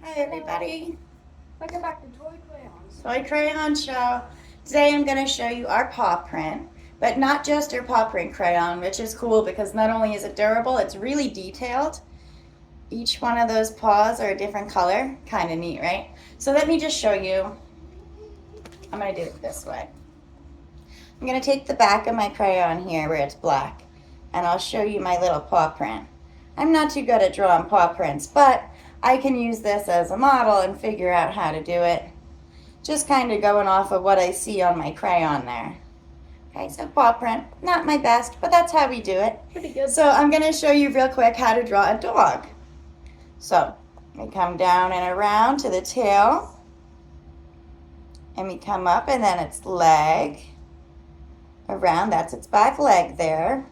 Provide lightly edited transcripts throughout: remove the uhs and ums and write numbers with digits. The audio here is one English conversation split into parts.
Hi everybody, Welcome back to Toy Crayons. Toy Crayons Show. Today I'm going to show you our paw print, but not just our paw print crayon, which is cool because not only is it durable, it's really detailed. Each one of those paws are a different color, kind of neat, right? So let me just show you. I'm going to do it this way. I'm going to take the back of my crayon here where it's black, and I'll show you my little paw print. I'm not too good at drawing paw prints, but I can use this as a model and figure out how to do it. Just kind of going off of what I see on my crayon there. Okay, so paw print, not my best, but that's how we do it. Pretty good. So I'm going to show you real quick how to draw a dog. So we come down and around to the tail, and we come up, and then its leg, around, that's its back leg there.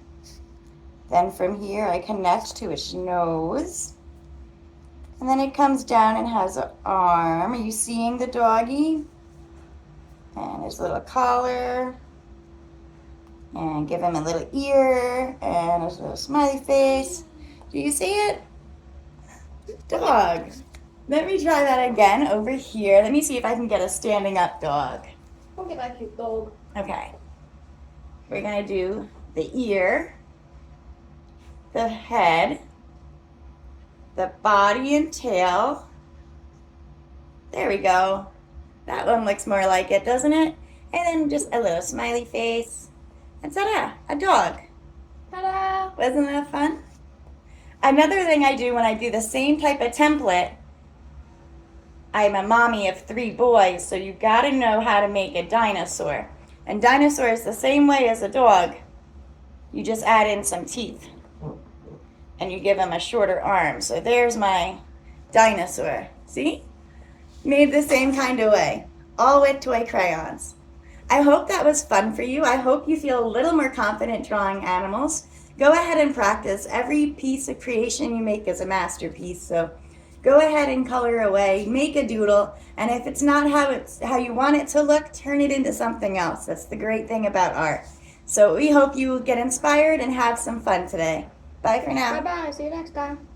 Then from here I connect to its nose. And then it comes down and has an arm. Are you seeing the doggy? And there's a little collar. And give him a little ear. And there's a little smiley face. Do you see it? Dog. Let me try that again over here. Let me see if I can get a standing up dog. Okay, back to dog. Okay. We're going to do the ear, the head, the body and tail. There we go. That one looks more like it, doesn't it? And then just a little smiley face. And ta-da, a dog. Ta-da! Wasn't that fun? Another thing I do when I do the same type of template, I'm a mommy of 3 boys, so you gotta know how to make a dinosaur. And dinosaur is the same way as a dog. You just add in some teeth. And you give him a shorter arm. So there's my dinosaur. See? Made the same kind of way. All with toy crayons. I hope that was fun for you. I hope you feel a little more confident drawing animals. Go ahead and practice. Every piece of creation you make is a masterpiece. So go ahead and color away. Make a doodle. And if it's not how you want it to look, turn it into something else. That's the great thing about art. So we hope you get inspired and have some fun today. Bye for now. Bye-bye. See you next time.